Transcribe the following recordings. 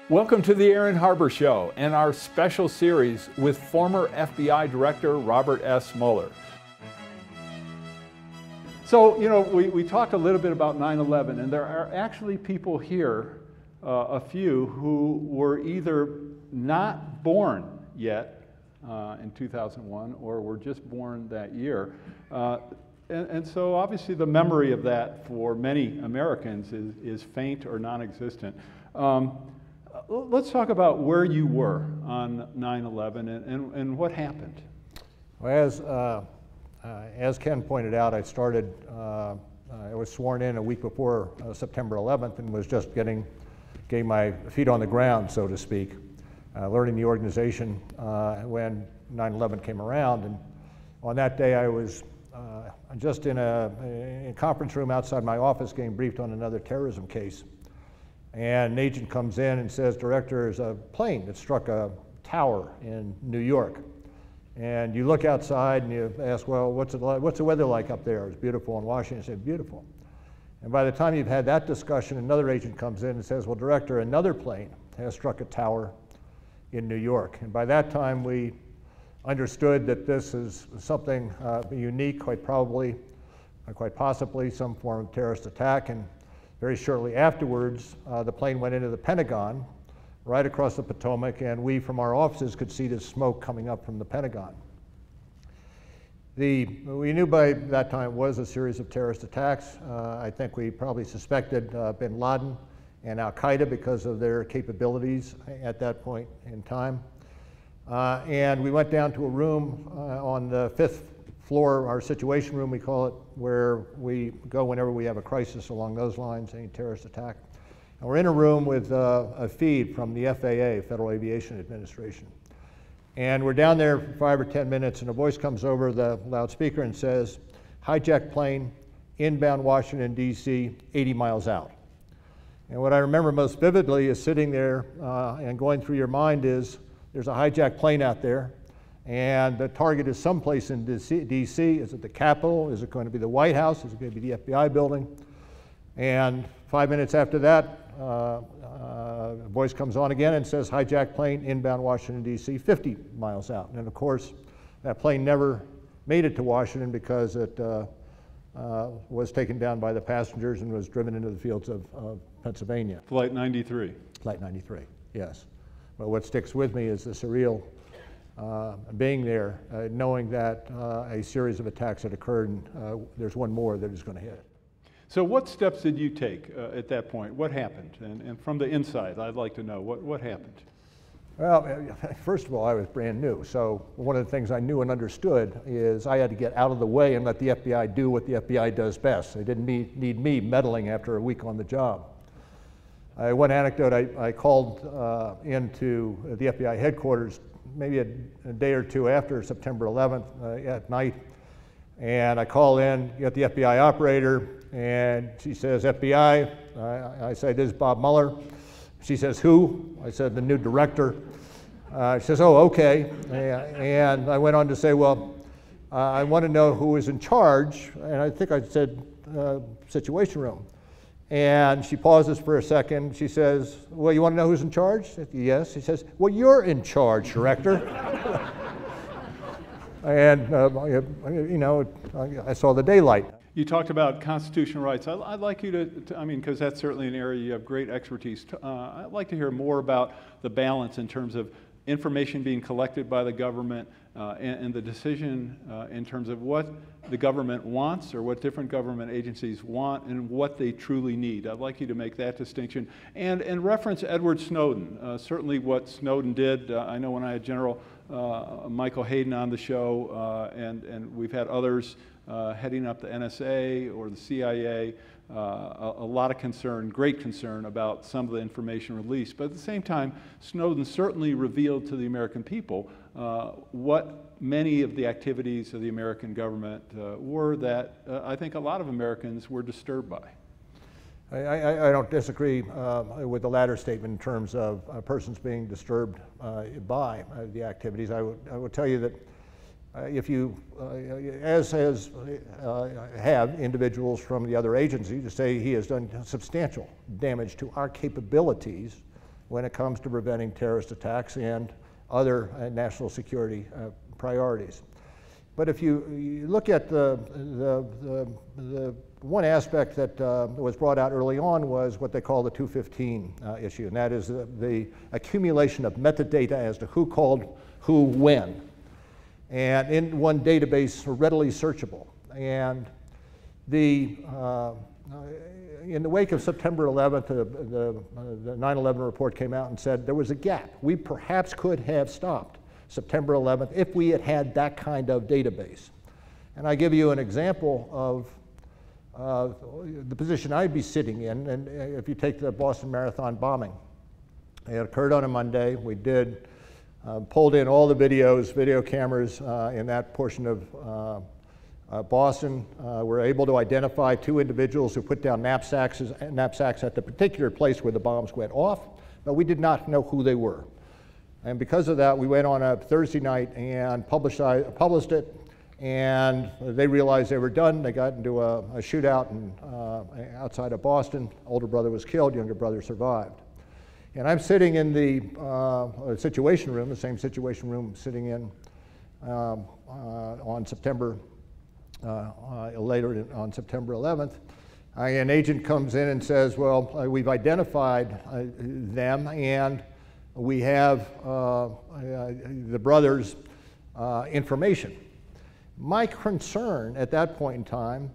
Welcome to the Aaron Harber Show and our special series with former FBI Director Robert S. Mueller. So, we talked a little bit about 9/11, and there are actually people here, a few, who were either not born yet in 2001 or were just born that year. And so obviously the memory of that for many Americans is faint or non-existent. Let's talk about where you were on 9/11 and what happened. Well, as Ken pointed out, I was sworn in a week before September 11th and was just getting my feet on the ground, so to speak, learning the organization when 9/11 came around. And on that day, I was just in a conference room outside my office getting briefed on another terrorism case. And an agent comes in and says, "Director, there's a plane that struck a tower in New York." And you look outside and you ask, "Well, what's the weather like up there?" It's beautiful in Washington. I said, "Beautiful." And by the time you've had that discussion, another agent comes in and says, "Well, Director, another plane has struck a tower in New York." And by that time, we understood that this is something unique, quite possibly some form of terrorist attack. And very shortly afterwards, the plane went into the Pentagon, right across the Potomac, and we from our offices could see the smoke coming up from the Pentagon. We knew by that time it was a series of terrorist attacks. I think we probably suspected bin Laden and Al-Qaeda because of their capabilities at that point in time. And we went down to a room on the 5th floor, our situation room we call it, where we go whenever we have a crisis along those lines, any terrorist attack. And we're in a room with a feed from the FAA, Federal Aviation Administration. And we're down there for 5 or 10 minutes, and a voice comes over the loudspeaker and says, "Hijacked plane, inbound Washington, D.C., 80 miles out." And what I remember most vividly is sitting there and going through your mind is, there's a hijacked plane out there, and the target is someplace in D.C. Is it the Capitol? Is it going to be the White House? Is it going to be the FBI building? And 5 minutes after that, a voice comes on again and says, "Hijacked plane, inbound Washington, D.C., 50 miles out." And of course, that plane never made it to Washington because it was taken down by the passengers and was driven into the fields of Pennsylvania. Flight 93. Flight 93, yes. But what sticks with me is the surreal being there, knowing that a series of attacks had occurred, and there's one more that is going to hit. So what steps did you take at that point? What happened? And from the inside, I'd like to know, what happened? Well, first of all, I was brand new. So one of the things I knew and understood is I had to get out of the way and let the FBI do what the FBI does best. They didn't need me meddling after a week on the job. One anecdote, I called into the FBI headquarters maybe a day or two after September 11th at night, and I call in, get the FBI operator, and she says, "FBI." I say, "This is Bob Mueller." She says, "Who?" I said, "The new director." She says, "Oh, okay." And I went on to say, "Well, I want to know who is in charge," and I think I said situation room. And she pauses for a second. She says, "Well, you want to know who's in charge?" I said, "Yes." She says, "Well, you're in charge, Director." And, I saw the daylight. You talked about constitutional rights. I'd like you to because that's certainly an area you have great expertise. I'd like to hear more about the balance in terms of information being collected by the government and the decision in terms of what the government wants or what different government agencies want and what they truly need. I'd like you to make that distinction and reference Edward Snowden. Certainly what Snowden did, I know when I had General Michael Hayden on the show and we've had others heading up the NSA or the CIA, a lot of concern, great concern about some of the information released. But at the same time, Snowden certainly revealed to the American people what many of the activities of the American government were that I think a lot of Americans were disturbed by. I don't disagree with the latter statement in terms of persons being disturbed by the activities. I would tell you that if you, as have individuals from the other agencies, to say he has done substantial damage to our capabilities when it comes to preventing terrorist attacks and other national security priorities. But if you look at the one aspect that was brought out early on was what they call the 215 issue, and that is the accumulation of metadata as to who called who when, and in one database readily searchable. And in the wake of September 11th, the 9/11 report came out and said there was a gap. We perhaps could have stopped September 11th if we had had that kind of database. And I give you an example of the position I'd be sitting in, and if you take the Boston Marathon bombing. It occurred on a Monday. We pulled in all the video cameras in that portion of Boston. Were able to identify 2 individuals who put down knapsacks at the particular place where the bombs went off, but we did not know who they were. And because of that, we went on a Thursday night and published it, and they realized they were done. They got into a shootout outside of Boston. Older brother was killed, younger brother survived. And I'm sitting in the situation room, the same situation room sitting in on September, later on September 11th. An agent comes in and says, well, we've identified them, and we have the brothers' information. My concern at that point in time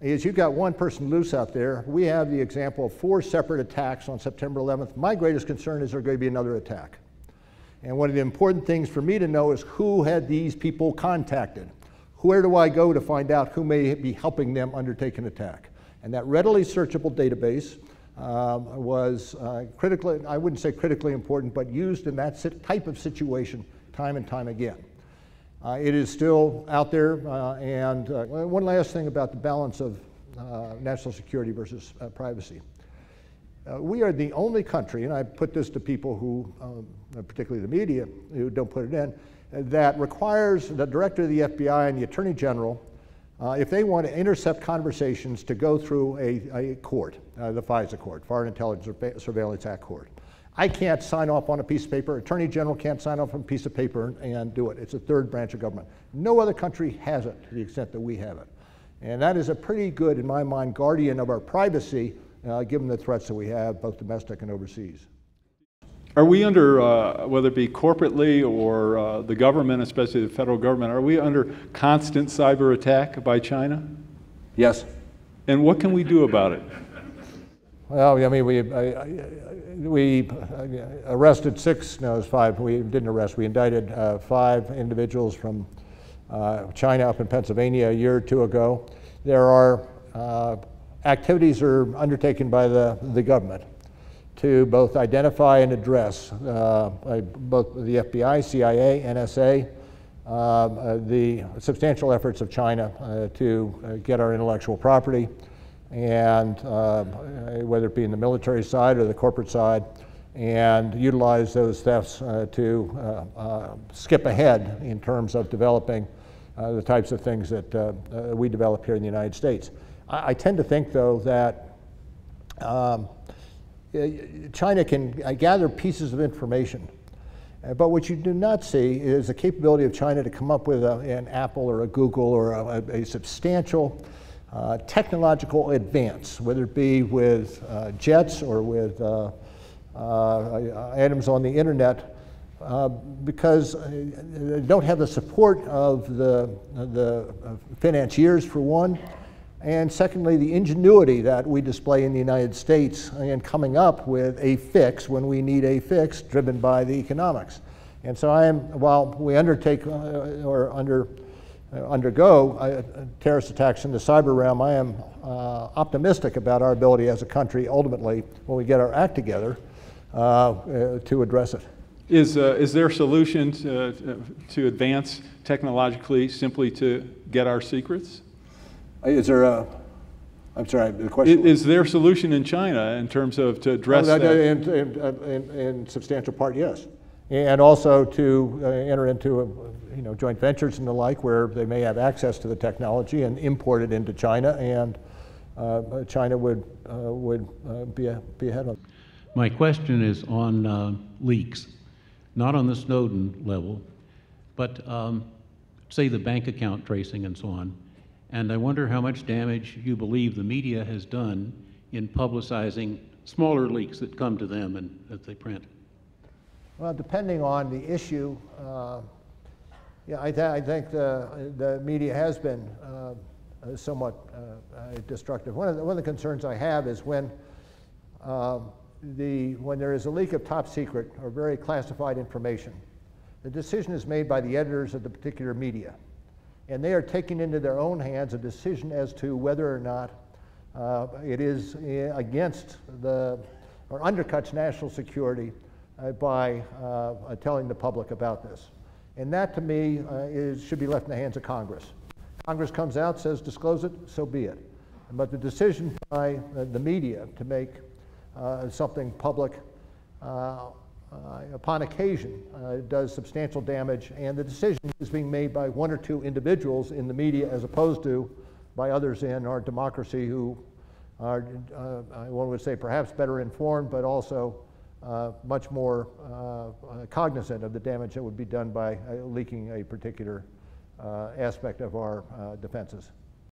is you've got one person loose out there. We have the example of 4 separate attacks on September 11th. My greatest concern is there's going to be another attack. And one of the important things for me to know is who had these people contacted. Where do I go to find out who may be helping them undertake an attack? And that readily searchable database was critically, I wouldn't say critically important, but used in that type of situation time and time again. It is still out there, and one last thing about the balance of national security versus privacy. We are the only country, and I put this to people who, particularly the media, who don't put it in, that requires the director of the FBI and the attorney general, if they want to intercept conversations, to go through a court, the FISA court, Foreign Intelligence Surveillance Act court. I can't sign off on a piece of paper. Attorney General can't sign off on a piece of paper and do it. It's a third branch of government. No other country has it to the extent that we have it. And that is a pretty good, in my mind, guardian of our privacy, given the threats that we have, both domestic and overseas. Are we under, whether it be corporately or the government, especially the federal government, are we under constant cyber attack by China? Yes. And what can we do about it? Well, I mean, we arrested 6, no, it was 5. We didn't arrest. We indicted 5 individuals from China up in Pennsylvania a year or 2 ago. There are activities are undertaken by the government to both identify and address both the FBI, CIA, NSA, the substantial efforts of China to get our intellectual property, and whether it be in the military side or the corporate side, and utilize those thefts to skip ahead in terms of developing the types of things that we develop here in the United States. I tend to think, though, that China can gather pieces of information, but what you do not see is the capability of China to come up with an Apple or a Google or a substantial technological advance, whether it be with jets or with items on the internet, because they don't have the support of the financiers, for one, and secondly, the ingenuity that we display in the United States in coming up with a fix when we need a fix driven by the economics. And so while we undertake or undergo terrorist attacks in the cyber realm, I am optimistic about our ability as a country ultimately, when we get our act together, to address it. Is there a solution to advance technologically simply to get our secrets? Is there a, I'm sorry, the question? Is there a solution in China in terms of to address that? In substantial part, yes. And also to enter into joint ventures and the like, where they may have access to the technology and import it into China, and China would be ahead of them. My question is on leaks, not on the Snowden level, but say the bank account tracing and so on. And I wonder how much damage you believe the media has done in publicizing smaller leaks that come to them and that they print. Well, depending on the issue, yeah, I think the media has been somewhat destructive. One of the concerns I have is when there is a leak of top secret or very classified information, the decision is made by the editors of the particular media. And they are taking into their own hands a decision as to whether or not it is against or undercuts national security by telling the public about this. And that, to me, should be left in the hands of Congress. Congress comes out, says disclose it, so be it. But the decision by the media to make something public upon occasion does substantial damage, and the decision is being made by one or two individuals in the media as opposed to by others in our democracy who are, one would say, perhaps better informed, but also much more cognizant of the damage that would be done by leaking a particular aspect of our defenses.